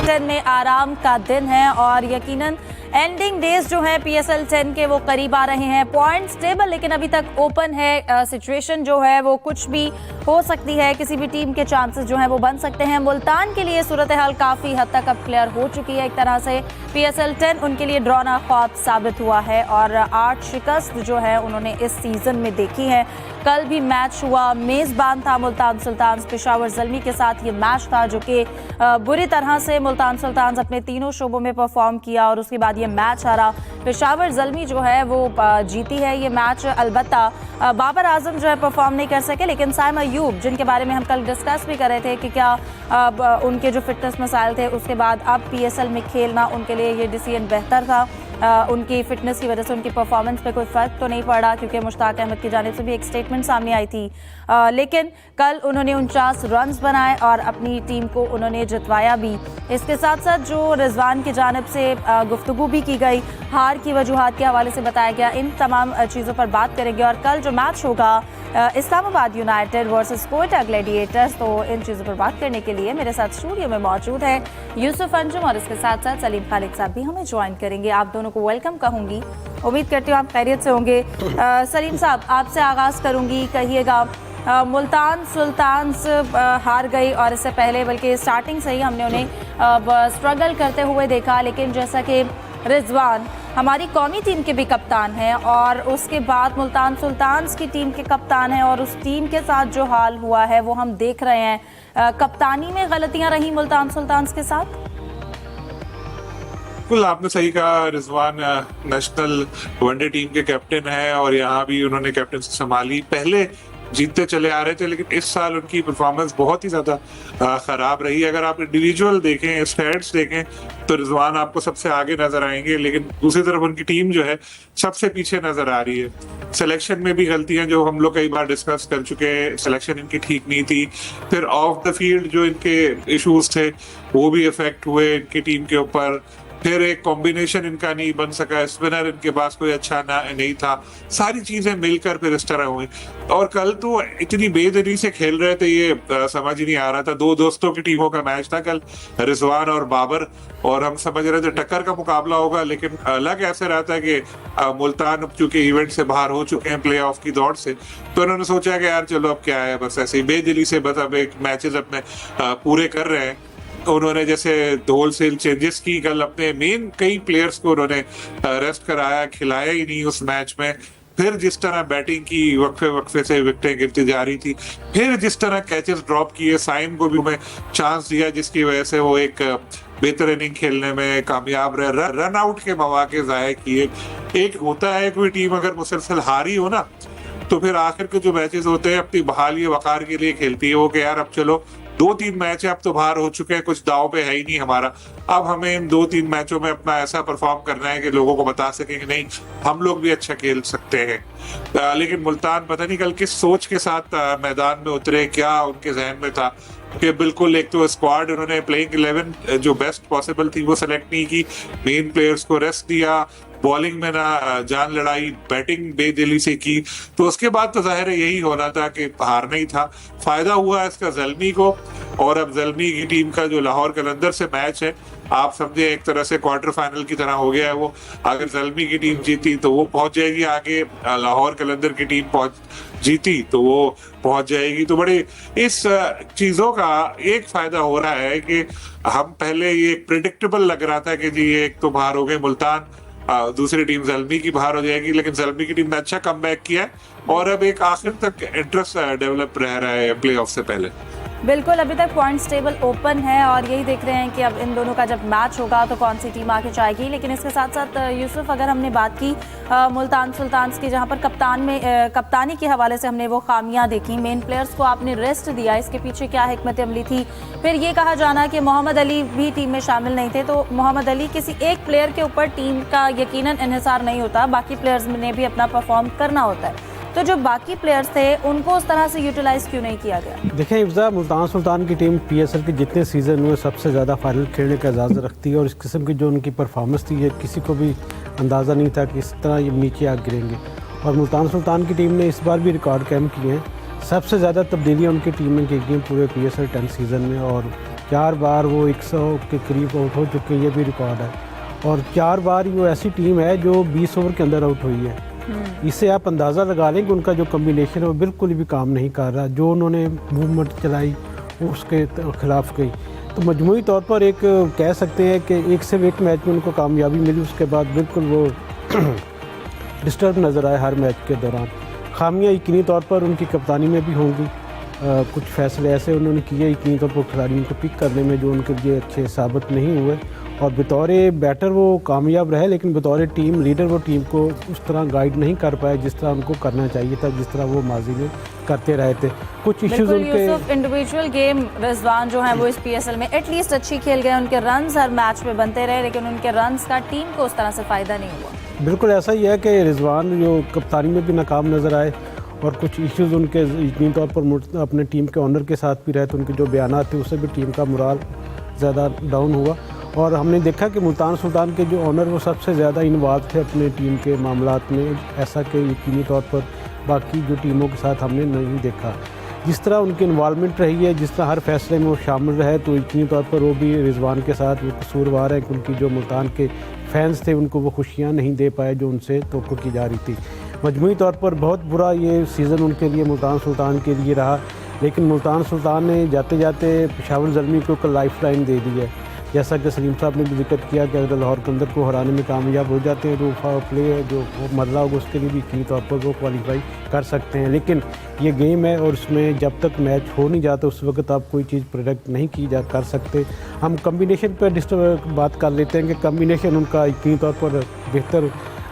10 में आराम का दिन है और यकीनन एंडिंग डेज जो है PSL 10 के वो करीब आ रहे हैं। पॉइंट्स टेबल लेकिन अभी तक ओपन है। सिचुएशन जो है वो कुछ भी हो सकती है, किसी भी टीम के चांसेस जो है वो बन सकते हैं। मुल्तान के लिए सूरत हाल काफ़ी हद तक अब क्लियर हो चुकी है। एक तरह से PSL 10 उनके लिए ड्रॉ ना ख्वाब साबित हुआ है और 8 शिकस्त जो है उन्होंने इस सीज़न में देखी है। कल भी मैच हुआ, मेज़बान था मुल्तान सुल्तान्स। पेशावर ज़ल्मी के साथ ये मैच था जो कि बुरी तरह से मुल्तान सुल्तान्स अपने तीनों शोबों में परफॉर्म किया और उसके बाद ये मैच हारा। पेशावर ज़ल्मी जो है वो जीती है ये मैच। अलबत्ता बाबर आजम जो है परफॉर्म नहीं कर सके, लेकिन साइम अयूब जिनके बारे में हम कल डिस्कस भी कर रहे थे कि क्या उनके जो फिटनेस मसाइल थे उसके बाद अब PSL में खेलना उनके लिए ये डिसीजन बेहतर था। उनकी फिटनेस की वजह से उनकी परफॉर्मेंस पे कोई फ़र्क तो नहीं पड़ा क्योंकि मुश्ताक अहमद की जानिब से भी एक स्टेटमेंट सामने आई थी। लेकिन कल उन्होंने 49 रन्स बनाए और अपनी टीम को उन्होंने जितवाया भी। इसके साथ साथ जो रिजवान की जानिब से गुफ्तगू भी की गई, हार की वजूहात के हवाले से बताया गया, इन तमाम चीज़ों पर बात करेंगे। और कल जो मैच होगा Islamabad United versus Quetta Gladiators, तो इन चीज़ों पर बात करने के लिए मेरे साथ स्टूडियो में मौजूद है यूसुफ अंजुम और इसके साथ साथ सलीम खालिद साहब भी हमें ज्वाइन करेंगे। आप दोनों को वेलकम कहूँगी, उम्मीद करती हूँ आप खैरियत से होंगे। सलीम साहब, आपसे आगाज़ करूँगी, कहिएगा मुल्तान सुल्तान्स हार गई और इससे पहले बल्कि स्टार्टिंग से ही हमने उन्हें स्ट्रगल करते हुए देखा, लेकिन जैसा कि रिजवान हमारी कौमी टीम के भी कप्तान हैं और उसके बाद मुल्तान सुल्तान्स की टीम के कप्तान हैं और उस टीम के साथ जो हाल हुआ है वो हम देख रहे हैं। कप्तानी में गलतियां रही मुल्तान सुल्तान्स के साथ। बिल्कुल आपने सही कहा, रिजवान नेशनल वनडे टीम के कैप्टन है और यहाँ भी उन्होंने कैप्टनसी संभाली। पहले जीतते चले आ रहे थे लेकिन इस साल उनकी परफॉर्मेंस बहुत ही ज्यादा खराब रही। अगर आप इंडिविजुअल देखें, स्टैट्स देखें तो रिजवान आपको सबसे आगे नजर आएंगे, लेकिन दूसरी तरफ उनकी टीम जो है सबसे पीछे नजर आ रही है। सिलेक्शन में भी गलतियां जो हम लोग कई बार डिस्कस कर चुके हैं, सिलेक्शन इनकी ठीक नहीं थी। फिर ऑफ द फील्ड जो इनके इश्यूज थे वो भी इफेक्ट हुए इनकी टीम के ऊपर। फिर एक कॉम्बिनेशन इनका नहीं बन सका, स्पिनर इनके पास कोई अच्छा नहीं था। सारी चीजें मिलकर फिर इस तरह हुई और कल तो इतनी बेदिली से खेल रहे थे, ये समझ ही नहीं आ रहा था। दो दोस्तों की टीमों का मैच था कल, रिजवान और बाबर, और हम समझ रहे थे टक्कर का मुकाबला होगा। लेकिन लग ऐसे रहा था कि मुल्तान चूंकि इवेंट से बाहर हो चुके हैं प्ले ऑफ की दौड़ से, तो उन्होंने सोचा कि यार चलो अब क्या है, बस ऐसे ही बेदिली से बस अब एक मैचेस अपने पूरे कर रहे हैं। उन्होंने जैसे होलसेल चेंजेस की, कल अपने मेन कई प्लेयर्स को उन्होंने रेस्ट कराया, खिलाया ही नहीं उस मैच में। फिर जिस तरह बैटिंग की वक्फे वक्फे से विकेटें गिरती जा रही थी, फिर जिस तरह कैचेस ड्रॉप किए, साइम को भी हमें चांस दिया जिसकी वजह से वो एक बेहतर इनिंग खेलने में कामयाब रहे। रन आउट के मौके ज़ाया किए। एक होता है कोई टीम अगर मुसलसल हारी हो ना, तो फिर आखिर के जो मैचेस होते हैं अपनी बहाली वकार के लिए खेलती है वो कि यार अब चलो 2-3 मैच है, अब तो बाहर हो चुके हैं, कुछ दाव पे है ही नहीं हमारा। अब हमें इन 2-3 मैचों में अपना ऐसा परफॉर्म करना है कि लोगों को बता सकें कि नहीं हम लोग भी अच्छा खेल सकते हैं। लेकिन मुल्तान पता नहीं कल किस सोच के साथ मैदान में उतरे, क्या उनके जहन में था कि बिल्कुल एक तो स्क्वाड उन्होंने प्लेइंग 11 जो बेस्ट पॉसिबल थी वो सेलेक्ट नहीं की, मेन प्लेयर्स को रेस्ट दिया, बॉलिंग में ना जान लड़ाई, बैटिंग बेदिली से की। तो उसके बाद तो जाहिर है यही होना था कि हारना ही था। फायदा हुआ इसका ज़ल्मी को, और अब ज़ल्मी की टीम का जो लाहौर कलंदर से मैच है, आप समझे एक तरह से क्वार्टर फाइनल की तरह हो गया है वो। अगर ज़ल्मी की टीम जीती तो वो पहुंच जाएगी आगे, लाहौर कलंदर की टीम जीती तो वो पहुंच जाएगी। तो बड़े इस चीजों का एक फायदा हो रहा है कि हम पहले ये प्रिडिक्टेबल लग रहा था कि जी एक तो बाहर हो गए मुल्तान, दूसरी टीम ज़ल्मी की बाहर हो जाएगी, लेकिन ज़ल्मी की टीम ने अच्छा कमबैक किया है और अब एक आखिर तक इंटरेस्ट डेवलप रह रहा है प्ले ऑफ से पहले। बिल्कुल, अभी तक पॉइंट्स टेबल ओपन है और यही देख रहे हैं कि अब इन दोनों का जब मैच होगा तो कौन सी टीम आगे जाएगी। लेकिन इसके साथ साथ यूसुफ, अगर हमने बात की मुल्तान सुल्तान्स की, जहां पर कप्तानी के हवाले से हमने वो खामियां देखी, मेन प्लेयर्स को आपने रेस्ट दिया, इसके पीछे क्या हिकमत अमली थी? फिर ये कहा जाना कि मोहम्मद अली भी टीम में शामिल नहीं थे, तो मोहम्मद अली किसी एक प्लेयर के ऊपर टीम का यकीनन इन्हिसार नहीं होता, बाकी प्लेयर्स ने भी अपना परफॉर्म करना होता है। तो जो बाकी प्लेयर्स थे उनको उस तरह से यूटिलाइज क्यों नहीं किया गया? देखिए इफ्जा, मुल्तान सुल्तान की टीम PSL के जितने सीज़न में सबसे ज़्यादा फाइनल खेलने का इजाज़त रखती है और इस किस्म की जो उनकी परफॉर्मेंस थी ये किसी को भी अंदाज़ा नहीं था कि इस तरह ये नीचे आ गिरेंगे। और मुल्तान सुल्तान की टीम ने इस बार भी रिकॉर्ड कायम किए हैं। सबसे ज़्यादा तब्दीलियाँ उनकी टीम में की गई पूरे PSL 10 सीज़न में और 4 बार वो 100 के करीब आउट हो चुके हैं, ये भी रिकॉर्ड है। और 4 बार वो ऐसी टीम है जो 20 ओवर के अंदर आउट हुई है। इससे आप अंदाज़ा लगा लें कि उनका जो कम्बिनेशन है वो बिल्कुल भी काम नहीं कर रहा। जो उन्होंने मूवमेंट चलाई उसके खिलाफ गई। तो मजमूई तौर पर एक कह सकते हैं कि एक से एक मैच में उनको कामयाबी मिली, उसके बाद बिल्कुल वो डिस्टर्ब नज़र आए हर मैच के दौरान। खामियाँ यकीनी तौर पर उनकी कप्तानी में भी होंगी। कुछ फैसले ऐसे उन्होंने किए यकीनी तौर पर खिलाड़ियों को पिक करने में जो उनके लिए अच्छे साबित नहीं हुए, और बतौर बैटर वो कामयाब रहे, लेकिन बतौर टीम लीडर वो टीम को उस तरह गाइड नहीं कर पाए जिस तरह उनको करना चाहिए था, जिस तरह वो माजी में करते रहे थे। कुछ इश्यूज उनके इंडिविजुअल गेम रिजवान जो है वो इस पीएसएल में एटलीस्ट अच्छी खेल गए, उनके रन्स हर मैच में बनते रहे, लेकिन उनके रन्स का टीम को उस तरह से फ़ायदा नहीं हुआ। बिल्कुल ऐसा ही है कि रिजवान जो कप्तानी में भी नाकाम नज़र आए, और कुछ इश्यूज उनके यकीनी तौर पर अपने टीम के ऑनर के साथ भी रहे, तो उनके जो बयान थे उससे भी टीम का मोराल ज़्यादा डाउन हुआ। और हमने देखा कि मुल्तान सुल्तान के जो ऑनर वो सबसे ज़्यादा इन्वॉल्व थे अपने टीम के मामलात में, ऐसा कि यकीनी तौर पर बाकी जो टीमों के साथ हमने नहीं देखा। जिस तरह उनकी इन्वॉल्वमेंट रही है, जिस तरह हर फैसले में वो शामिल रहे, तो यकीनी तौर पर वो भी रिजवान के साथ वो कसूरवार है कि उनकी जो मुल्तान के फैंस थे उनको वो खुशियाँ नहीं दे पाए जो उनसे तवक्को की जा रही थी। मजमूई तौर पर बहुत बुरा ये सीज़न उनके लिए मुल्तान सुल्तान के लिए रहा, लेकिन मुल्तान सुल्तान ने जाते जाते पेशावर ज़ल्मी को एक लाइफ लाइन दे दी है। जैसा कि सलीम साहब ने भी जिक्र किया कि अगर लाहौर कंदर को हराने में कामयाब हो जाते हैं तो प्ले जो मरला होगा उसके लिए भी यकीनी तौर पर वो क्वालिफाई कर सकते हैं। लेकिन ये गेम है और उसमें जब तक मैच हो नहीं जाता उस वक्त आप कोई चीज़ प्रोडक्ट नहीं की जा कर सकते। हम कम्बिनेशन पर बात कर लेते हैं कि कम्बिनेशन उनका यकीनी तौर पर बेहतर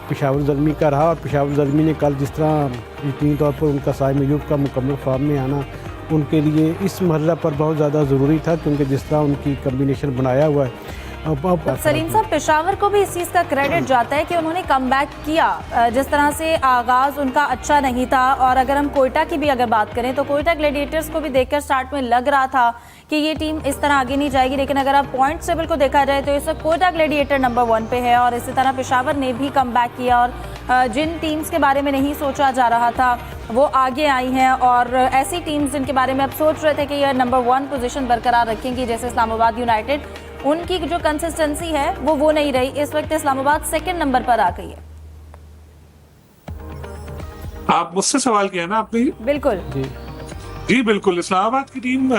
पेशावर ज़ल्मी का रहा, और पेशावर ज़ल्मी ने कल जिस तरह यकीनी तौर पर उनका साइम अयूब का मुकम्मल फॉर्म में आना उनके लिए इस मरहला पर बहुत ज़्यादा ज़रूरी था, क्योंकि जिस तरह उनकी कम्बिनेशन बनाया हुआ है। सलीम साहब, पेशावर को भी इस चीज़ का क्रेडिट जाता है कि उन्होंने कमबैक किया। जिस तरह से आगाज़ उनका अच्छा नहीं था, और अगर हम कोयटा की भी अगर बात करें तो कोयटा ग्लैडिएटर्स को भी देखकर स्टार्ट में लग रहा था कि ये टीम इस तरह आगे नहीं जाएगी, लेकिन अगर आप पॉइंट्स टेबल को देखा जाए तो इस वक्त कोयटा ग्लैडिएटर नंबर 1 पे है, और इसी तरह पेशावर ने भी कमबैक किया, और जिन टीम्स के बारे में नहीं सोचा जा रहा था वो आगे आई हैं, और ऐसी टीम्स जिनके बारे में आप सोच रहे थे कि ये नंबर 1 पोजीशन बरकरार रखेंगी, जैसे इस्लामाबाद यूनाइटेड, उनकी जो कंसिस्टेंसी है वो नहीं रही। इस वक्त इस्लामाबाद 2nd नंबर पर आ गई है। आप मुझसे सवाल किया ना आपने? बिल्कुल जी बिल्कुल। इस्लामाबाद की टीम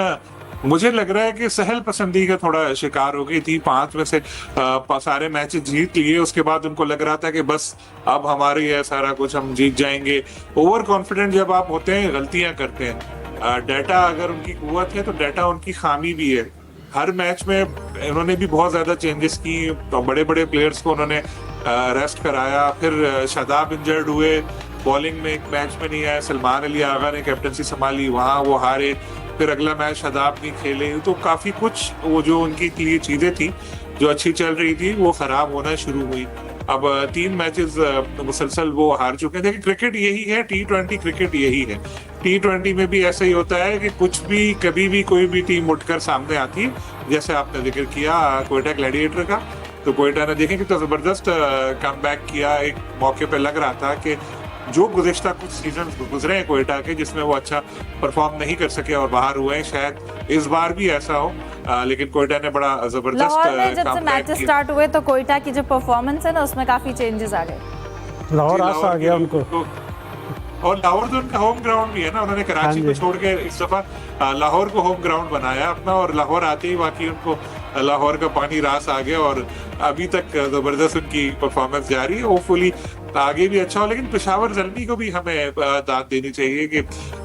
मुझे लग रहा है कि सहल पसंदी का थोड़ा शिकार हो गई थी। 5 में से सारे मैच जीत लिए, उसके बाद उनको लग रहा था कि बस अब हमारी है सारा कुछ, हम जीत जाएंगे। ओवर कॉन्फिडेंट जब आप होते हैं गलतियां करते हैं। डाटा अगर उनकी कुव्वत है तो डाटा उनकी खामी भी है। हर मैच में उन्होंने भी बहुत ज्यादा चेंजेस की, तो बड़े बड़े प्लेयर्स को उन्होंने रेस्ट कराया। फिर शादाब इंजर्ड हुए, बॉलिंग में एक मैच में नहीं आया। सलमान अली आगा ने कैप्टनसी संभाली, वहां वो हारे। फिर अगला मैच शादाब नहीं खेले, तो काफी कुछ वो जो उनकी लिए चीजें थी जो अच्छी चल रही थी वो खराब होना शुरू हुई। अब 3 मैचेस मुसलसल वो हार चुके हैं। देखिए क्रिकेट यही है, T20 क्रिकेट यही है। T20 में भी ऐसा ही होता है कि कुछ भी कभी भी कोई भी टीम उठकर सामने आती है। जैसे आपने जिक्र किया कोयटा ग्लैडिएटर का, तो कोयटा ने देखें कि तो जबरदस्त कमबैक किया। एक मौके पे लग रहा था कि जो गुज़िश्ता कुछ सीजन गुजरे हैं कोयटा के जिसमें वो अच्छा परफॉर्म नहीं कर सके और बाहर हुए हैं, शायद इस बार भी ऐसा हो। लेकिन कोयटा ने बड़ा जबरदस्त लाहौर में जब से मैच स्टार्ट हुए तो कोयटा की जो परफॉर्मेंस है ना उसमें काफी चेंजेस आ गए। लाहौर आ गया उनको, और लाहौर तो उनका होम ग्राउंड भी है ना। उन्होंने कराची को छोड़ के इस दफा लाहौर को होम ग्राउंड बनाया अपना, और लाहौर आते ही बाकी उनको लाहौर का पानी रास आ गया, और अभी तक जबरदस्त उनकी परफॉर्मेंस जारी है। होपफुली आगे भी अच्छा हो। लेकिन पेशावर ज़ल्मी को भी हमें दाद देनी चाहिए कि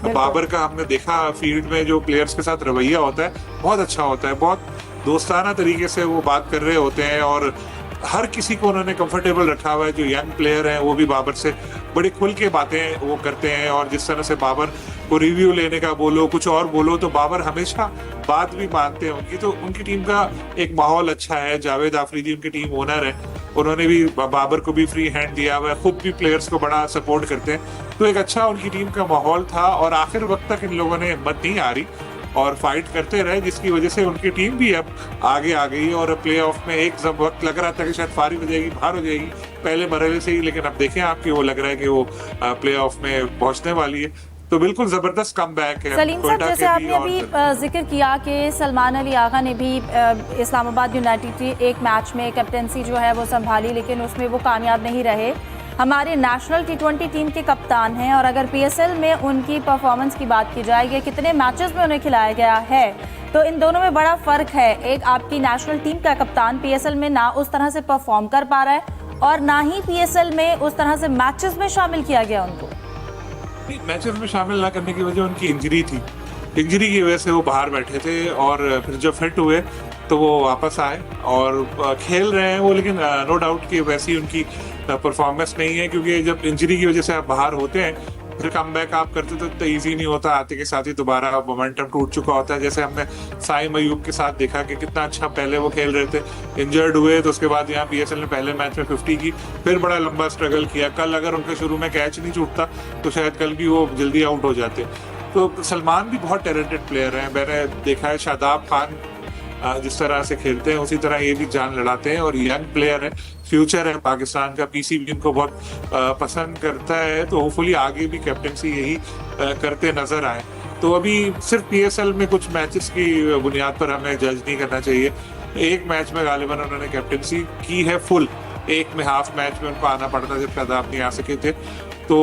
बाबर का हमने देखा फील्ड में जो प्लेयर्स के साथ रवैया होता है बहुत अच्छा होता है। बहुत दोस्ताना तरीके से वो बात कर रहे होते हैं, और हर किसी को उन्होंने कंफर्टेबल रखा हुआ है। जो यंग प्लेयर हैं वो भी बाबर से बड़ी खुल के बातें वो करते हैं, और जिस तरह से बाबर को रिव्यू लेने का बोलो, कुछ और बोलो, तो बाबर हमेशा बात भी मानते हैं उनकी। तो उनकी टीम का एक माहौल अच्छा है। जावेद आफरीदी उनकी टीम ओनर है, उन्होंने भी बाबर को भी फ्री हैंड दिया हुआ है, खुद भी प्लेयर्स को बड़ा सपोर्ट करते हैं। तो एक अच्छा उनकी टीम का माहौल था, और आखिर वक्त तक इन लोगों ने हिम्मत नहीं हारी और फाइट करते रहे, जिसकी वजह से उनकी टीम भी अब आगे आ गई। और प्ले ऑफ में एक जब वक्त लग रहा था कि शायद फारिग हो जाएगी, बाहर हो जाएगी पहले मरहले से ही, लेकिन अब देखें आपकी वो लग रहा है कि वो प्ले ऑफ में पहुंचने वाली है। तो बिल्कुल जबरदस्त कमबैक है सलीम साहब, क्वेटा जैसे के भी आपने अभी जिक्र किया कि सलमान अली आगा ने भी इस्लामाबाद यूनाइटेड की एक मैच में कैप्टेंसी जो है वो संभाली, लेकिन उसमें वो कामयाब नहीं रहे। हमारे नेशनल T20 टीम के कप्तान हैं और अगर PSL में उनकी परफॉर्मेंस की बात की जाए कि कितने मैचेस में उन्हें खिलाया गया है, तो इन दोनों में बड़ा फ़र्क है। एक आपकी नेशनल टीम का कप्तान PSL में ना उस तरह से परफॉर्म कर पा रहा है और ना ही PSL में उस तरह से मैचेस में शामिल किया गया उनको। मैचेस में शामिल ना करने की वजह उनकी इंजरी थी। इंजरी की वजह से वो बाहर बैठे थे और फिर जब फिट हुए तो वो वापस आए और खेल रहे हैं वो, लेकिन नो डाउट कि वैसी उनकी परफॉर्मेंस नहीं है, क्योंकि जब इंजरी की वजह से आप बाहर होते हैं फिर कम बैक आप करते तो इतना ईजी नहीं होता। आते के साथ ही दोबारा मोमेंटम टूट चुका होता है। जैसे हमने साइम अयूब के साथ देखा कि कितना अच्छा पहले वो खेल रहे थे, इंजर्ड हुए तो उसके बाद यहाँ PSL ने पहले मैच में 50 की, फिर बड़ा लंबा स्ट्रगल किया। कल अगर उनके शुरू में कैच नहीं छूटता तो शायद कल भी वो जल्दी आउट हो जाते। तो सलमान भी बहुत टैलेंटेड प्लेयर हैं, मैंने देखा है। शादाब खान जिस तरह से खेलते हैं उसी तरह ये भी जान लड़ाते हैं और यंग प्लेयर है, फ्यूचर है पाकिस्तान का। PCB भी इनको बहुत पसंद करता है, तो होपफुली आगे भी कैप्टनसी यही करते नजर आए। तो अभी सिर्फ PSL में कुछ मैचेस की बुनियाद पर हमें जज नहीं करना चाहिए। एक मैच में गालिबन उन्होंने कैप्टनसी की है फुल, एक में हाफ मैच में उनको आना पड़ता जब शादाब नहीं आ सके थे। तो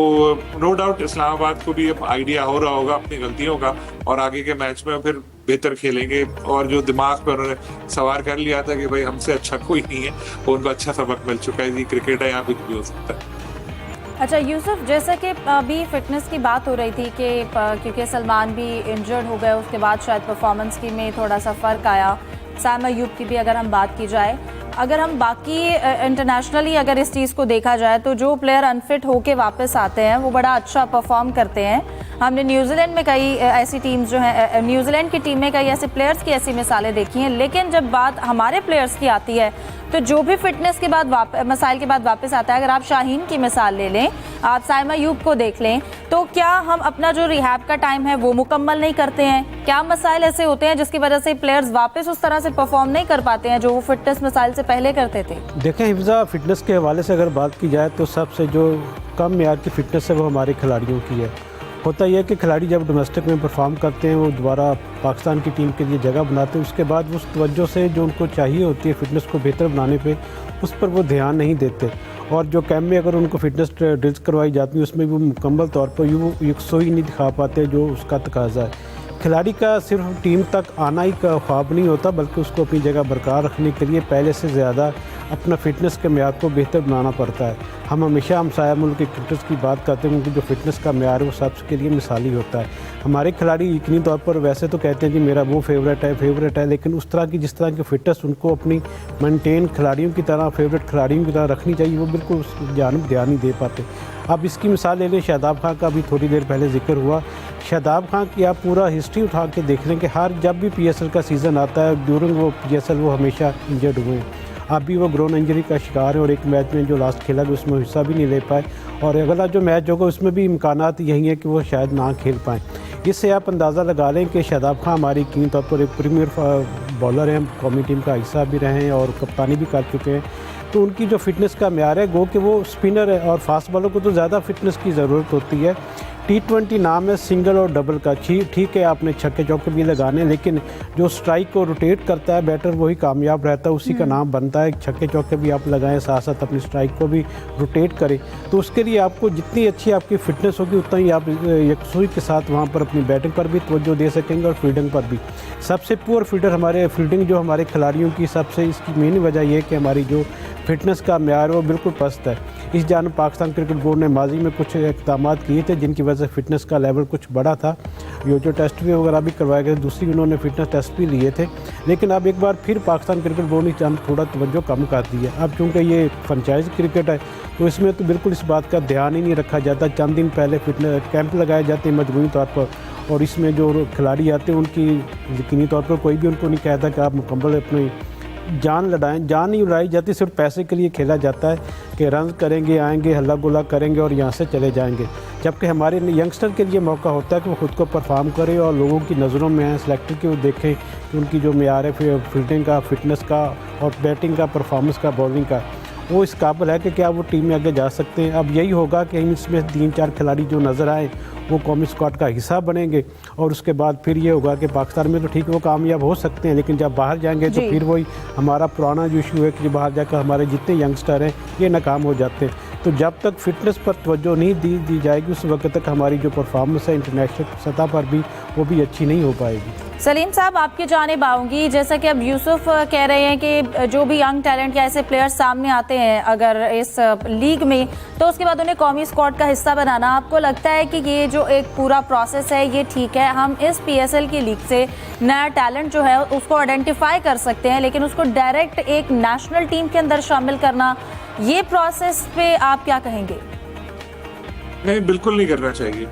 नो डाउट इस्लामाबाद को भी अब आइडिया हो रहा होगा अपनी गलतियों का और आगे के मैच में फिर बेहतर खेलेंगे। और जो दिमाग पर उन्होंने सवार कर लिया था कि भाई हमसे अच्छा कोई नहीं है, वो उनको अच्छा सबक मिल चुका है। ये क्रिकेट है, यहाँ कुछ भी हो सकता है। अच्छा यूसुफ, जैसे कि अभी फिटनेस की बात हो रही थी कि क्योंकि सलमान भी इंजर्ड हो गए, उसके बाद शायद परफॉर्मेंस की में थोड़ा सा फ़र्क आया। साइम अयूब की भी अगर हम बात की जाए, अगर हम बाकी इंटरनेशनली अगर इस चीज़ को देखा जाए तो जो प्लेयर अनफिट होके वापस आते हैं वो बड़ा अच्छा परफॉर्म करते हैं। हमने न्यूजीलैंड में कई ऐसी टीम्स जो हैं, न्यूजीलैंड की टीम में कई ऐसे प्लेयर्स की ऐसी मिसालें देखी हैं। लेकिन जब बात हमारे प्लेयर्स की आती है तो जो भी फिटनेस के बाद मसाइल के बाद वापस आता है, अगर आप शाहीन की मिसाल ले लें, आप साइम अयूब को देख लें, तो क्या हम अपना जो रिहैब का टाइम है वो मुकम्मल नहीं करते हैं? क्या मसाइल ऐसे होते हैं जिसकी वजह से प्लेयर्स वापस उस तरह से परफॉर्म नहीं कर पाते हैं जो वो फिटनेस मसाइल से पहले करते थे? देखें हिफ्ज़ा, फिटनेस के हवाले से अगर बात की जाए तो सबसे जो कम मेयार की फ़िटनेस है वो हमारे खिलाड़ियों की है। होता यह है कि खिलाड़ी जब डोमेस्टिक में परफॉर्म करते हैं वो दोबारा पाकिस्तान की टीम के लिए जगह बनाते हैं, उसके बाद उस तवज्जो से जो उनको चाहिए होती है फ़िटनेस को बेहतर बनाने पे, उस पर वो ध्यान नहीं देते। और जो कैंप में अगर उनको फिटनेस ड्रिल्स करवाई जाती है उसमें भी वो मुकम्मल तौर पर वो यकसोई नहीं दिखा पाते जो उसका तकाजा है। खिलाड़ी का सिर्फ टीम तक आना ही का ख्वाब नहीं होता, बल्कि उसको अपनी जगह बरकरार रखने के लिए पहले से ज़्यादा अपना फ़िटनेस के मेयार को बेहतर बनाना पड़ता है। हम हमेशा हमसाया मुल्क के क्रिकेटर्स की बात करते हैं, उनकी जो फिटनेस का मेयार है वो सबके लिए मिसाली होता है। हमारे खिलाड़ी यकीनी तौर पर वैसे तो कहते हैं कि मेरा वो फेवरेट है, लेकिन उस तरह की जिस तरह की फ़िटनेस उनको अपनी मेंटेन खिलाड़ियों की तरह, फेवरेट खिलाड़ियों की तरह रखनी चाहिए, वो बिल्कुल उस जानिब ध्यान नहीं दे पाते। अब इसकी मिसाल ले लें, शादाब खान का भी थोड़ी देर पहले जिक्र हुआ। शादाब खान की आप पूरा हिस्ट्री उठा के देख लें कि हर जब भी PSL का सीज़न आता है, ड्यूरिंग वो PSL वो हमेशा इंजर्ड हुए हैं। अभी वो ग्रोन इंजरी का शिकार है और एक मैच में जो लास्ट खेला गया उसमें हिस्सा भी नहीं ले पाए, और अगला जो मैच होगा उसमें भी इम्कानात यही है कि वो शायद ना खेल पाएँ। इससे आप अंदाज़ा लगा लें कि शादाब खान हमारी यकीनी तौर पर एक प्रीमियर बॉलर हैं, कौमी टीम का हिस्सा भी रहे हैं और कप्तानी भी कर चुके हैं। तो उनकी जो फिटनेस का म्यार है, गो कि वो स्पिनर है और फास्ट बॉलर को तो ज़्यादा फिटनेस की ज़रूरत होती है। T20 नाम है सिंगल और डबल का, ठीक है आपने छक्के चौके भी लगाने, लेकिन जो स्ट्राइक को रोटेट करता है बैटर वही कामयाब रहता है, उसी का नाम बनता है। छक्के चौके भी आप लगाएं, साथ साथ अपनी स्ट्राइक को भी रोटेट करें, तो उसके लिए आपको जितनी अच्छी आपकी फ़िटनेस होगी उतना ही आप यकसुई के साथ वहाँ पर अपनी बैटिंग पर भी तवज्जो दे सकेंगे और फील्डिंग पर भी। सबसे पुअर फील्डर हमारे फील्डिंग जो हमारे खिलाड़ियों की सबसे इसकी मेन वजह यह है कि हमारी जो फिटनेस का म्यार वो बिल्कुल पस्त है। इस जानब पाकिस्तान क्रिकेट बोर्ड ने माजी में कुछ इक़दाम किए थे जिनकी वजह से फ़िटनेस का लेवल कुछ बढ़ा था। ये जो टेस्ट भी वगैरह भी करवाए गए, दूसरी उन्होंने फ़िटनेस टेस्ट भी लिए थे, लेकिन अब एक बार फिर पाकिस्तान क्रिकेट बोर्ड ने जानब थोड़ा तवज्जो कम कर दी है। अब चूँकि ये फ्रेंचाइज क्रिकेट है तो इसमें तो बिल्कुल इस बात का ध्यान ही नहीं रखा जाता। चंद दिन पहले फिटनेस कैंप लगाए जाते हैं मजबूरी तौर पर, और इसमें जो खिलाड़ी आते हैं उनकी यकीनी तौर पर कोई भी उनको नहीं कहता कि आप मुकम्मल अपनी जान लड़ाएं। जान नहीं उड़ाई जाती, सिर्फ पैसे के लिए खेला जाता है कि रन करेंगे, आएंगे, हल्ला गुल्ला करेंगे और यहाँ से चले जाएंगे। जबकि हमारे यंगस्टर के लिए मौका होता है कि वो ख़ुद को परफॉर्म करें और लोगों की नज़रों में आए, सेलेक्टर की वो देखें कि उनकी जो मेयार है फील्डिंग का, फिटनेस का और बैटिंग का, परफॉर्मेंस का, बॉलिंग का, वो इस काबिल है कि क्या वो टीम में आगे जा सकते हैं। अब यही होगा कि इसमें 3-4 खिलाड़ी जो नज़र आए वो कौमी स्क्वाड का हिस्सा बनेंगे और उसके बाद फिर ये होगा कि पाकिस्तान में तो ठीक है वो कामयाब हो सकते हैं, लेकिन जब बाहर जाएंगे तो फिर वही हमारा पुराना जो इशू है कि बाहर जाकर हमारे जितने यंगस्टर हैं ये नाकाम हो जाते हैं। तो जब तक फिटनेस पर तवज्जो नहीं दी जाएगी उस वक्त तक हमारी जो परफॉर्मेंस है इंटरनेशनल सतह पर भी वो भी अच्छी नहीं हो पाएगी। सलीम साहब, आपकी जानिब आऊँगी, जैसा कि अब यूसुफ कह रहे हैं कि जो भी यंग टैलेंट या ऐसे प्लेयर्स सामने आते हैं अगर इस लीग में, तो उसके बाद उन्हें कौमी स्क्वाड का हिस्सा बनाना, आपको लगता है कि ये जो एक पूरा प्रोसेस है ये ठीक है? हम इस PSL की लीग से नया टैलेंट जो है उसको आइडेंटिफाई कर सकते हैं, लेकिन उसको डायरेक्ट एक नेशनल टीम के अंदर शामिल करना, ये प्रोसेस पे आप क्या कहेंगे? नहीं, बिल्कुल नहीं करना चाहिए।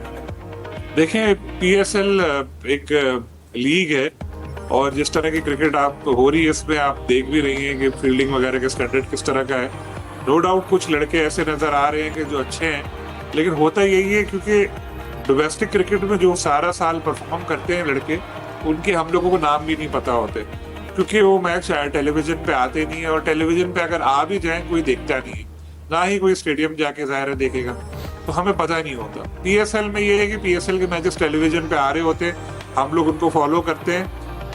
देखें, PSL एक लीग है और जिस तरह की क्रिकेट आप हो रही है इसमें आप देख भी रही हैं कि फील्डिंग वगैरह के स्टैंडर्ड किस तरह का है। नो डाउट कुछ लड़के ऐसे नजर आ रहे हैं कि जो अच्छे हैं, लेकिन होता यही है क्योंकि डोमेस्टिक क्रिकेट में जो सारा साल परफॉर्म करते हैं लड़के, उनके हम लोगों को नाम भी नहीं पता होते क्योंकि वो मैच टेलीविजन पे आते नहीं है, और टेलीविजन पे अगर आ भी जाए कोई देखता नहीं है, ना ही कोई स्टेडियम जाके ज़ाहिर है देखेगा, तो हमें पता नहीं होता। PSL में ये है कि PSL के मैचेस टेलीविजन पे आ रहे होते हैं, हम लोग उनको फॉलो करते हैं,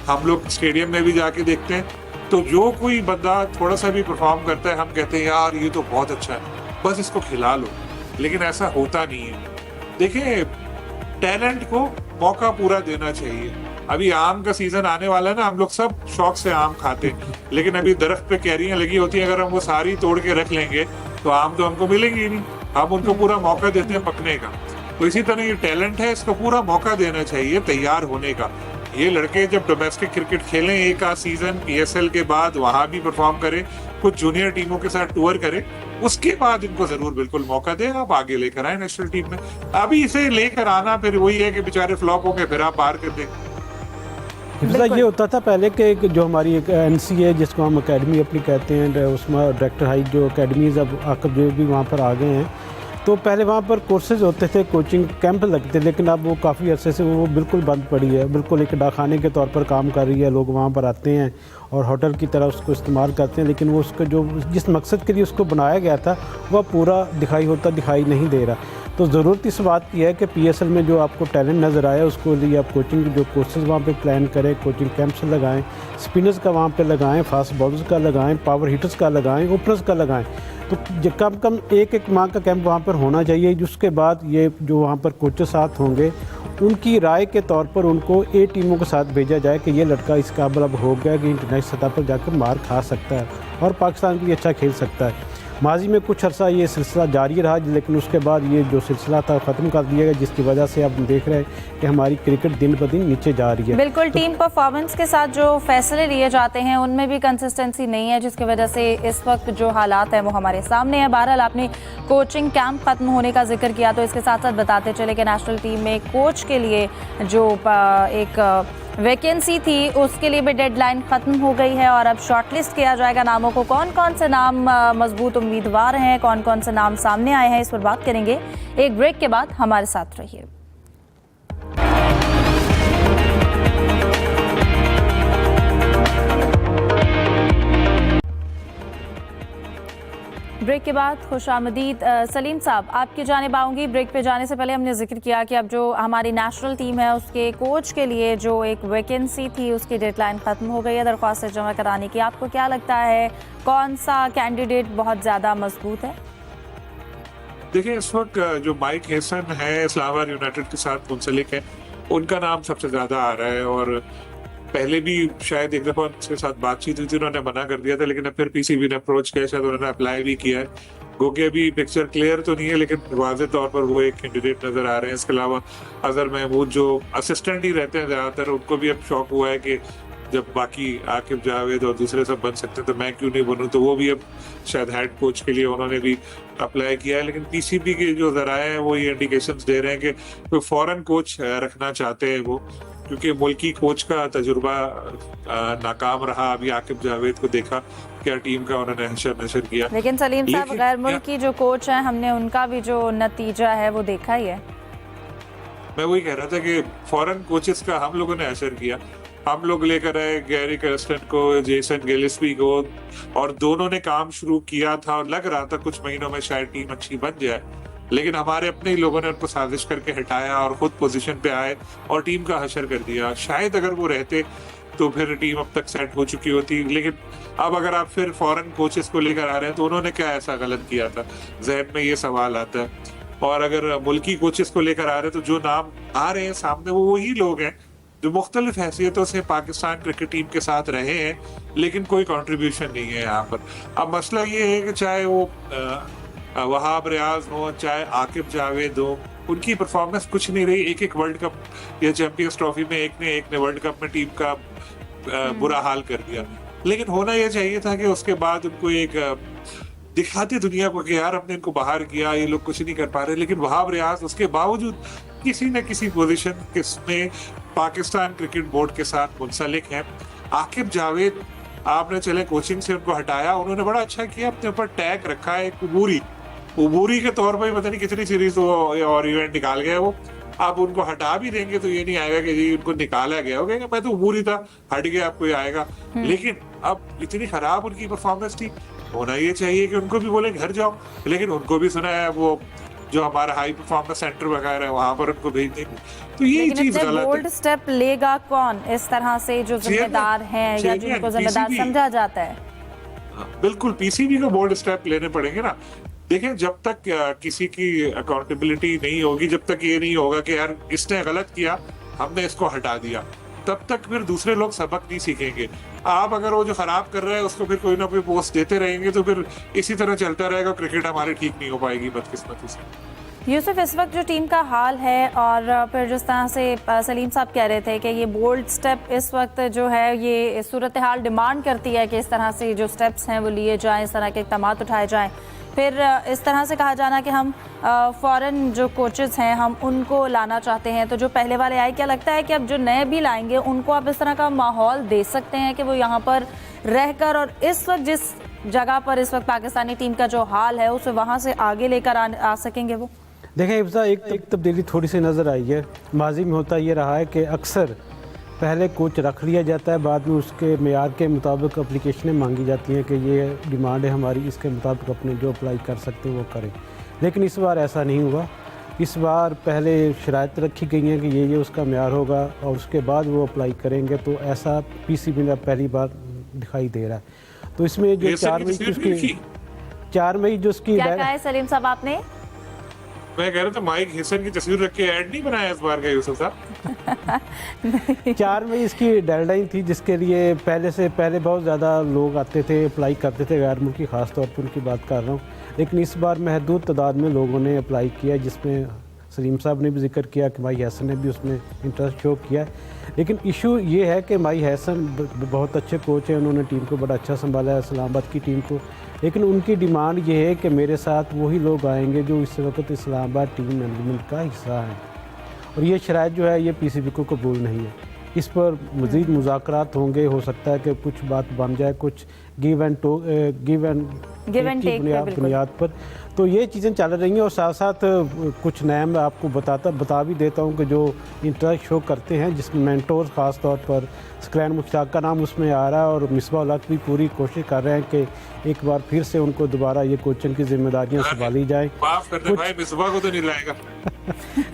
हम लोग स्टेडियम में भी जाके देखते हैं, तो जो कोई बंदा थोड़ा सा भी परफॉर्म करता है हम कहते हैं यार ये तो बहुत अच्छा है, बस इसको खिला लो, लेकिन ऐसा होता नहीं है। देखिए, टैलेंट को मौका पूरा देना चाहिए। अभी आम का सीजन आने वाला है ना, हम लोग सब शौक से आम खाते हैं, लेकिन अभी दरख्त पे कैरियां लगी होती हैं, अगर हम वो सारी तोड़ के रख लेंगे तो आम तो हमको मिलेंगे ही नहीं। हम उनको पूरा मौका देते हैं पकने का, तो इसी तरह ये टैलेंट है, इसको पूरा मौका देना चाहिए तैयार होने का। ये लड़के जब डोमेस्टिक क्रिकेट खेलें एक आध सीजन PSL के बाद, वहां भी परफॉर्म करें, कुछ जूनियर टीमों के साथ टूर करें, उसके बाद इनको जरूर बिल्कुल मौका दें, आप आगे लेकर आए नेशनल टीम में। अभी इसे लेकर आना फिर वही है कि बेचारे फ्लॉप हो गए, फिर आप बाहर कर दें। ये होता था पहले कि जो हमारी एक NCA जिसको हम अकेडमी अपनी कहते हैं, उसमें डायरेक्टर हाई जो अकेडमीज़ अब आकब जो भी वहाँ पर आ गए हैं, तो पहले वहाँ पर कोर्सेज होते थे, कोचिंग कैंप लगते, लेकिन अब वो काफ़ी अरसे से वो बिल्कुल बंद पड़ी है, बिल्कुल एक डाकखाने के तौर पर काम कर रही है। लोग वहाँ पर आते हैं और होटल की तरह उसको इस्तेमाल करते हैं, लेकिन वो उसका जो जिस मकसद के लिए उसको बनाया गया था वह पूरा दिखाई नहीं दे रहा। तो ज़रूरत इस बात की है कि PSL में जो आपको टैलेंट नज़र आया उसको लिए आप कोचिंग जो कोर्सेज वहाँ पे प्लान करें, कोचिंग कैंप्स लगाएं, स्पिनर्स का वहाँ पे लगाएं, फास्ट बॉलर्स का लगाएं, पावर हिटर्स का लगाएं, ओपनर्स का लगाएं। तो कम एक माह का कैंप वहाँ पर होना चाहिए, जिसके बाद ये जो वहाँ पर कोचेस साथ होंगे उनकी राय के तौर पर उनको A टीमों के साथ भेजा जाए कि ये लड़का इस काबिल अब हो गया कि इंटरनेशनल सतह पर जाकर मार खा सकता है और पाकिस्तान के लिए अच्छा खेल सकता है। माजी में कुछ अर्सा ये सिलसिला जारी रहा, लेकिन उसके बाद ये जो सिलसिला था ख़त्म कर दिया गया, जिसकी वजह से अब देख रहे हैं कि हमारी क्रिकेट दिन ब दिन नीचे जा रही है। बिल्कुल, टीम परफॉर्मेंस के साथ जो फैसले लिए जाते हैं उनमें भी कंसिस्टेंसी नहीं है, जिसकी वजह से इस वक्त जो हालात हैं वो हमारे सामने है। बहरहाल, आपने कोचिंग कैंप खत्म होने का जिक्र किया, तो इसके साथ साथ बताते चले कि नेशनल टीम में कोच के लिए जो एक वैकेंसी थी उसके लिए भी डेडलाइन खत्म हो गई है और अब शॉर्टलिस्ट किया जाएगा नामों को। कौन कौन से नाम मजबूत उम्मीदवार हैं, कौन कौन से नाम सामने आए हैं, इस पर बात करेंगे एक ब्रेक के बाद। हमारे साथ रहिए। ब्रेक के बाद खुशामदीद। सलीम साहब, आपकी जानिब आऊँगी। ब्रेक पे जाने से पहले हमने जिक्र किया कि अब जो हमारी नेशनल टीम है उसके कोच के लिए जो एक वैकेंसी थी उसकी डेडलाइन ख़त्म हो गई है दरख्वास्त जमा कराने की। आपको क्या लगता है कौन सा कैंडिडेट बहुत ज़्यादा मजबूत है? देखिए, इस वक्त जो माइक हेसन है इस्लामाबाद यूनाइटेड के साथ मुंसलिक है, उनका नाम सबसे ज़्यादा आ रहा है और पहले भी शायद एक दफा उनके साथ बातचीत हुई थी, उन्होंने मना कर दिया था, लेकिन अब फिर PCB ने अप्रोच किया, शायद उन्होंने अप्लाई भी किया है। गो के अभी पिक्चर क्लियर तो नहीं है, लेकिन वाज़ेह तौर पर वो एक कैंडिडेट नजर आ रहे हैं। इसके अलावा अजहर महमूद जो असिस्टेंट ही रहते हैं ज़्यादातर, उनको भी अब शौक हुआ है कि जब बाकी आकिब जावेद और दूसरे सब बन सकते हैं तो मैं क्यों नहीं बनूं, तो वो भी अब शायद हेड कोच के लिए उन्होंने भी अप्लाई किया है। लेकिन PCB के जो ज़राए हैं वो ये इंडिकेशंस दे रहे हैं कि कोई फॉरेन कोच रखना चाहते हैं वो, क्योंकि मुल्की कोच का तजुर्बा नाकाम रहा। अभी आकिब जावेद को देखा क्या टीम का उन्होंने नशर किया। लेकिन सलीम साहब, गैर मुल्की जो कोच हैं हमने उनका भी जो नतीजा है वो देखा ही है। मैं वही कह रहा था कि फॉरेन कोचेस का हम लोगों ने असर किया। हम लोग लेकर आए गैरी कर्स्टन को, जेसन गिलिस्पी को, और दोनों ने काम शुरू किया था और लग रहा था कुछ महीनों में शायद टीम अच्छी बन जाए, लेकिन हमारे अपने ही लोगों ने उनको साजिश करके हटाया और खुद पोजीशन पे आए और टीम का हशर कर दिया। शायद अगर वो रहते तो फिर टीम अब तक सेट हो चुकी होती, लेकिन अब अगर आप फिर फॉरेन कोचेस को लेकर आ रहे हैं तो उन्होंने क्या ऐसा गलत किया था, जहन में ये सवाल आता है। और अगर मुल्की कोचेस को लेकर आ रहे हैं तो जो नाम आ रहे हैं सामने वो वही लोग हैं जो मुख्तलिफ हैसियतों से पाकिस्तान क्रिकेट टीम के साथ रहे हैं, लेकिन कोई कंट्रीब्यूशन नहीं है यहाँ पर। अब मसला ये है कि चाहे वो वहाब रियाज हो, चाहे आकिब जावेद हो, उनकी परफॉर्मेंस कुछ नहीं रही। एक वर्ल्ड कप या चैंपियंस ट्रॉफी में एक ने वर्ल्ड कप में टीम का बुरा हाल कर दिया, लेकिन होना यह चाहिए था कि उसके बाद उनको एक दिखाती दुनिया को कि यार हमने इनको बाहर किया, ये लोग कुछ नहीं कर पा रहे। लेकिन वहाब रियाज उसके बावजूद किसी न किसी पोजीशन में पाकिस्तान क्रिकेट बोर्ड के साथ मुंसलिक है। आकिब जावेद, आपने चले कोचिंग से उनको हटाया, उन्होंने बड़ा अच्छा किया, अपने ऊपर टैग रखा है उबूरी के तौर पर पता नहीं कितनी सीरीज और इवेंट निकाल गया वो। आप उनको हटा भी देंगे तो ये नहीं आएगा कि जी उनको निकाला गया, होगा मैं तो उबूरी था, हट गया, आपको ये आएगा। लेकिन अब इतनी खराब उनकी परफॉर्मेंस थी, होना ये चाहिए कि उनको भी बोले घर जाओ, लेकिन उनको भी सुना है वो जो हमारा हाई परफॉर्मेंस सेंटर वगैरह है वहां पर उनको भेज देंगे, तो ये चीज गलत है। बोल्ड स्टेप लेगा कौन इस तरह से जो जिम्मेदार हैं या जिनको जिम्मेदार समझा जाता है? बिल्कुल, पीसीबी को बोल्ड स्टेप लेने पड़ेंगे ना। देखें, जब तक किसी की अकाउंटेबिलिटी नहीं होगी, जब तक ये नहीं होगा कि यार इसने गलत किया हमने इसको हटा दिया, तब तक फिर दूसरे लोग सबक नहीं सीखेंगे। आप अगर वो जो खराब कर रहे हैं उसको फिर कोई ना कोई पोस्ट देते रहेंगे तो फिर इसी तरह चलता रहेगा, क्रिकेट हमारी ठीक नहीं हो पाएगी बदकिस्मती से। यूसुफ, इस वक्त जो टीम का हाल है और फिर जिस तरह से सलीम साहब कह रहे थे कि ये बोल्ड स्टेप इस वक्त जो है ये सूरत हाल डिमांड करती है कि इस तरह से जो स्टेप्स हैं वो लिए जाएं, इस तरह के इक़दाम उठाए जाएं, फिर इस तरह से कहा जाना कि हम फॉरेन जो कोचेस हैं हम उनको लाना चाहते हैं, तो जो पहले वाले आए, क्या लगता है कि अब जो नए भी लाएंगे उनको आप इस तरह का माहौल दे सकते हैं कि वो यहाँ पर रहकर और इस वक्त जिस जगह पर इस वक्त पाकिस्तानी टीम का जो हाल है उसे वहाँ से आगे लेकर आ सकेंगे वो? देखें हिफ्ज़ा, एक तब्दीली थोड़ी सी नज़र आई है। माजी में होता ये रहा है कि अक्सर पहले कोच रख लिया जाता है, बाद में उसके मेयार के मुताबिक एप्लीकेशनें मांगी जाती हैं कि ये डिमांड है हमारी, इसके मुताबिक अपने जो अप्लाई कर सकते हैं वो करें। लेकिन इस बार ऐसा नहीं हुआ। इस बार पहले शराइत रखी गई हैं कि ये उसका मेयार होगा और उसके बाद वो अप्लाई करेंगे, तो ऐसा पीसीबी में पहली बार दिखाई दे रहा है। तो इसमें जो 4 मई जो उसकी क्या कहा है सलीम साहब आपने? मैं कह रहा था माइक हिसन की तस्वीर रख के ऐड नहीं बनाया इस बार का यूसुफ साहब। 4 मई इसकी डेडलाइन थी, जिसके लिए पहले बहुत ज़्यादा लोग आते थे, अप्लाई करते थे, गैर मुल्की ख़ास तौर पर उनकी बात कर रहा हूँ। लेकिन इस बार महदूद तादाद में लोगों ने अप्लाई किया, जिसमें सलीम साहब ने भी जिक्र किया कि माही हसन ने भी उसमें इंटरेस्ट शो किया है। लेकिन इशू ये है कि माही हसन बहुत अच्छे कोच हैं, उन्होंने टीम को बड़ा अच्छा संभाला है, इस्लामाबाद की टीम को। लेकिन उनकी डिमांड ये है कि मेरे साथ वही लोग आएंगे जो इस वक्त इस्लामाबाद टीम मैनेजमेंट का हिस्सा हैं, और ये शराइत जो है ये पीसीबी को कबूल नहीं है। इस पर मज़ीद मुज़ाकरात होंगे, हो सकता है कि कुछ बात बन जाए, कुछ गिव एंड टेक की बुनियाद पर। तो ये चीज़ें चल रही हैं, और साथ साथ कुछ नया मैं आपको बता भी देता हूँ कि जो इंटरेस्ट शो करते हैं, जिसमें मेंटोर्स ख़ास तौर पर स्क्रैन मुश्ताक का नाम उसमें आ रहा है, और मिसबा उल हक भी पूरी कोशिश कर रहे हैं कि एक बार फिर से उनको दोबारा ये कोचिंग की जिम्मेदारियाँ संभाली जाएँ। भाई मिसबा को तो नहीं लाएगा।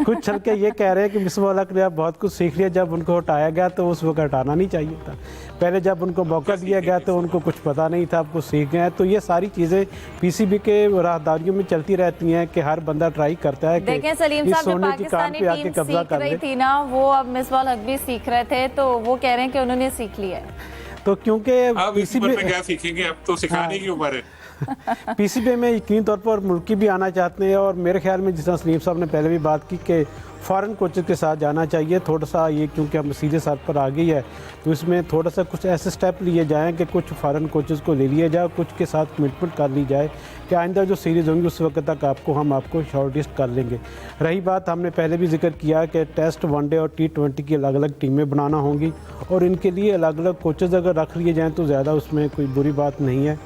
कुछ चल के ये कह रहे हैं कि मिसबा उल हक ने अब बहुत कुछ सीख लिया, जब उनको हटाया गया तो उस वक्त हटाना नहीं चाहिए था। पहले जब उनको मौका दिया गया तो उनको कुछ पता नहीं था, अब कुछ सीख गए हैं। तो ये सारी चीज़ें पीसीबी के राहदारियों में चलती रहती हैं कि हर बंदा ट्राई करता है कि सलीम साहब जो पाकिस्तानी टीम सीख रही थी ना, वो अब मिसबा उल हक भी सीख रहे थे, तो वो कह रहे हैं कि उन्होंने सीख लिया है। तो क्योंकि पीसीबी में क्या सीखेंगे, अब तो सिखाने की उम्र है। पीसीबी में यकीनी तौर पर मुल्की भी आना चाहते हैं, और मेरे ख्याल में जिस तरह सलीम साहब ने पहले भी बात की कि फ़ॉरेन कोचेस के साथ जाना चाहिए। थोड़ा सा ये क्योंकि हम सीधे साथ पर आ गई है, तो इसमें थोड़ा सा कुछ ऐसे स्टेप लिए जाएँ कि कुछ फ़ॉरेन कोचेस को ले लिया जाए, कुछ के साथ कमिटमेंट कर ली जाए कि आइंदा जो सीरीज़ होंगी उस वक्त तक हम आपको शॉर्ट लिस्ट कर लेंगे। रही बात, हमने पहले भी जिक्र किया कि टेस्ट, वनडे और T20 की अलग अलग टीमें बनाना होंगी, और इनके लिए अलग अलग कोचेज़ अगर रख लिए जाएँ तो ज़्यादा उसमें कोई बुरी बात नहीं है।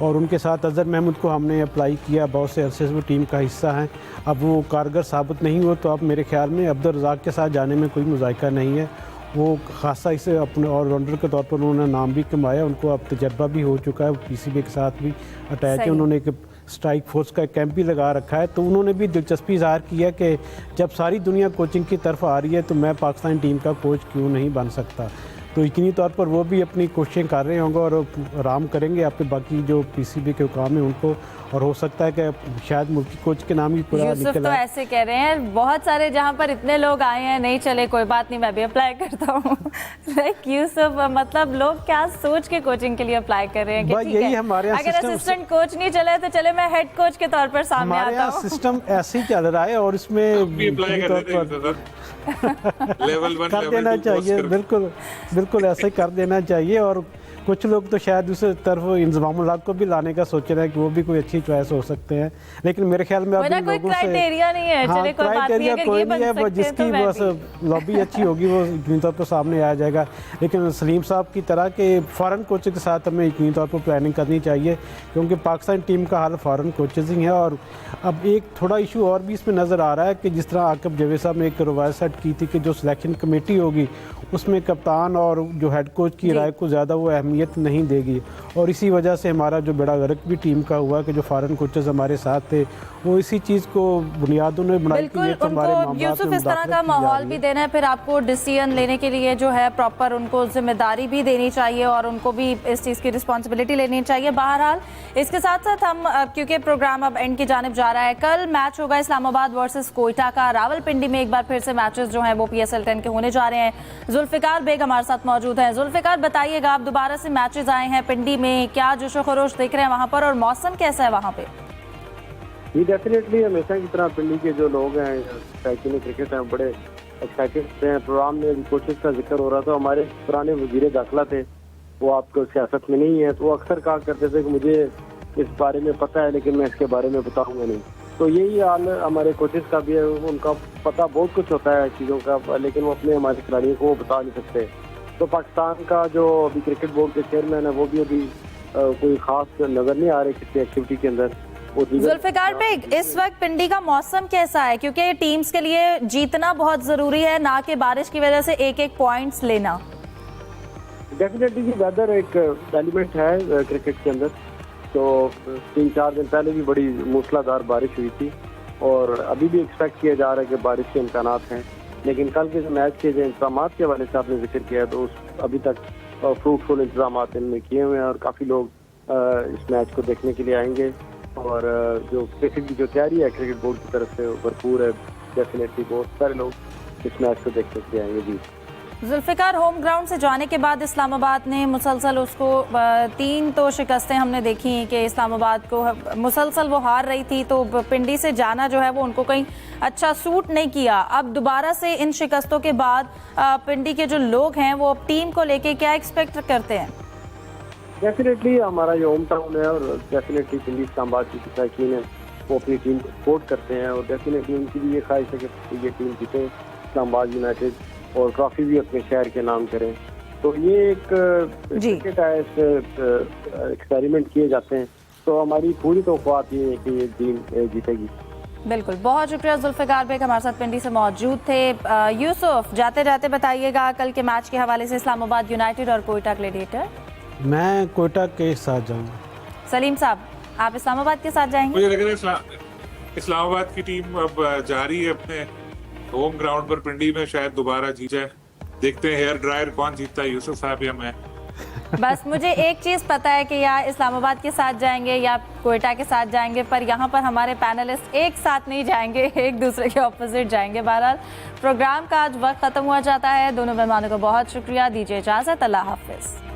और उनके साथ अज़हर महमूद को हमने अप्लाई किया, बहुत से अरसे से वो टीम का हिस्सा हैं। अब वो कारगर साबित नहीं हो तो अब मेरे ख्याल में अब्दुल रज़ाक के साथ जाने में कोई मुज़ायका नहीं है, वो खासा इसे अपने ऑलराउंडर के तौर पर उन्होंने नाम भी कमाया, उनको अब तजर्बा भी हो चुका है, पीसीबी के साथ भी अटैच है, उन्होंने एक स्ट्राइक फोर्स का कैंप भी लगा रखा है। तो उन्होंने भी दिलचस्पी ज़ाहिर की है कि जब सारी दुनिया कोचिंग की तरफ आ रही है तो मैं पाकिस्तानी टीम का कोच क्यों नहीं बन सकता। तो यकीनी तौर पर वो भी अपनी कोशिशें कर रहे होंगे और आराम करेंगे आपके बाकी जो पीसीबी के हुकाम हैं उनको, और हो सकता है कि शायद मुल्की कोच के नाम ही पूरा यूसुफ तो ऐसे कह रहे हैं बहुत सारे, जहाँ पर इतने लोग आए हैं नहीं चले कोई बात नहीं मैं भी अप्लाई करता हूँ। लाइक यूसुफ, मतलब लोग क्या सोच के कोचिंग के लिए अप्लाई कर रहे हैं कि ठीक है अगर असिस्टेंट कोच नहीं चले तो चले मैं हेड कोच के तौर पर सामने आता हूँ। सिस्टम ऐसे ही चल रहा है और इसमें लेवल 1 कर देना चाहिए, बिल्कुल बिल्कुल ऐसा ही कर देना चाहिए। और कुछ लोग तो शायद उस तरफ इंजमामुल हक को भी लाने का सोच रहे हैं कि वो भी कोई अच्छी चॉइस हो सकते हैं, लेकिन मेरे ख्याल में अभी कोई क्राइटेरिया नहीं है, चले कोई बात नहीं, अगर कोई नहीं है, जिसकी बस लॉबी अच्छी होगी वो यकीनी तौर पर सामने आ जाएगा। लेकिन सलीम साहब की तरह के फॉरेन कोचेस के साथ हमें यकीनी तौर पर प्लानिंग करनी चाहिए, क्योंकि पाकिस्तान टीम का हाल फॉरेन कोचेस ही है। और अब एक थोड़ा इशू और भी इसमें नज़र आ रहा है कि जिस तरह आकिब जावेद साहब ने एक रवायत सेट की थी कि जो सिलेक्शन कमेटी होगी उसमें कप्तान और जो हेड कोच की राय को ज़्यादा वो अहमियत नहीं देगी, और इसी वजह से हमारा जो बेड़ा गर्क भी टीम का हुआ कि जो फॉरेन कोचेस हमारे साथ थे वो इसी चीज़ को बुनियाद उन्होंने बनाई कि ये तो हमारे मामलात यूसुफ में इस तरह का माहौल भी देना है, फिर आपको डिसीजन लेने के लिए जो है प्रॉपर उनको जिम्मेदारी भी देनी चाहिए और उनको भी इस चीज़ की रिस्पॉन्सिबिलिटी लेनी चाहिए। बहरहाल इसके साथ साथ हम क्योंकि प्रोग्राम अब एंड की जानिब जा रहा है, कल मैच होगा इस्लामाबाद वर्सेस कोयटा का, रावलपिंडी में एक बार फिर से मैचेस जो हैं वो PSL 10 के होने जा रहे हैं। जुल्फिकार बेग हमारे साथ मौजूद हैं। जुल्फिकार, बताइएगा आप दोबारा से मैचेस आए हैं पिंडी में, क्या जोशो खरोश देख रहे हैं वहाँ पर और मौसम कैसा है वहाँ पे? ये डेफिनेटली हमेशा की तरह पिंडी के जो लोग हैं शौकीन क्रिकेट हैं बड़े एक्साइटेड हैं। प्रोग्राम में कोचेस का जिक्र हो रहा था, हमारे पुराने वजीर दाखिला थे वो आपको सियासत में नहीं है, तो वो अक्सर कहा करते थे कि मुझे इस बारे में पता है लेकिन मैं इसके बारे में बताऊंगा नहीं। तो यही हाल हमारे कोचेस का भी है, उनका पता बहुत कुछ होता है चीज़ों का, लेकिन वो अपने हमारे खिलाड़ियों को बता नहीं सकते। तो पाकिस्तान का जो अभी क्रिकेट बोर्ड के चेयरमैन है वो भी अभी कोई खास नज़र नहीं आ रही किसी एक्टिविटी के अंदर। जुल्फिकार बेग, इस वक्त पिंडी का मौसम कैसा है, क्योंकि टीम्स के लिए जीतना बहुत जरूरी है, ना कि बारिश की वजह से एक एक पॉइंट्स लेना? डेफिनेटली वेदर एक एलिमेंट है क्रिकेट के अंदर। तो 3-4 दिन पहले भी बड़ी मूसलाधार बारिश हुई थी और अभी भी एक्सपेक्ट किया जा रहा है कि बारिश के इम्कानात हैं, लेकिन कल के मैच के जो इंतजाम के हवाले से आपने जिक्र किया तो अभी तक फ्रूटफुल इंतजाम इनमें किए हुए हैं और काफ़ी लोग इस मैच को देखने के लिए आएंगे। और जो क्रिकेट की जो तैयारी है क्रिकेट बोर्ड की तरफ से भरपूर है, डेफिनेटली बहुत सारे लोग इस मैच को देखने के लिए आएंगे। जी जुल्फिकार, होम ग्राउंड से जाने के बाद इस्लामाबाद ने मुसलसल उसको 3 तो शिकस्तें हमने देखी कि इस्लामाबाद को मुसलसल वो हार रही थी, तो पिंडी से जाना जो है वो उनको कहीं अच्छा सूट नहीं किया। अब दोबारा से इन शिकस्तों के बाद पिंडी के जो लोग हैं वो अब टीम को लेके क्या एक्सपेक्ट करते हैं? डेफिनेटली हमारा ये होम टाउन है और डेफिनेटली पिंडी इस्लामाबाद की शौकीन है वो अपनी टीम को सपोर्ट करते हैं और डेफिनेटली उनकी भी ये ख्वाहिश है कि ये टीम जीते इस्लामाबाद यूनाइटेड और ट्रॉफी भी अपने शहर के नाम करें। तो ये एक क्रिकेट है, एक्सपेरिमेंट किए जाते हैं, तो हमारी पूरी तौक़्क़ात ये है कि ये टीम जीतेगी। बिल्कुल, बहुत शुक्रिया जुल्फिकार बेग हमारे साथ पिंडी से मौजूद थे। यूसुफ, जाते जाते बताइएगा कल के मैच के हवाले से इस्लामाबाद यूनाइटेड और कोयटा ग्लैडिएटर। मैं कोयटा के साथ जाऊँगा। सलीम साहब, आप इस्लामाबाद के साथ जाएंगे? मुझे लग रहा है इस्लामाबाद की टीम अब जा रही है अपने होम ग्राउंड पर पिंडी में, शायद दोबारा जीत जाए। देखते हैं हेयर ड्रायर कौन जीतता है, यूसुफ साहब या मैं। बस मुझे एक चीज़ पता है कि या इस्लामाबाद के साथ जाएंगे या कोयटा के साथ जाएंगे, पर यहाँ पर हमारे पैनलिस्ट एक साथ नहीं जाएंगे, एक दूसरे के ऑपोजिट जाएंगे। बहरहाल प्रोग्राम का आज वक्त ख़त्म हुआ जाता है। दोनों मेहमानों को बहुत शुक्रिया, दीजिए इजाज़त, अल्लाह हाफिज़।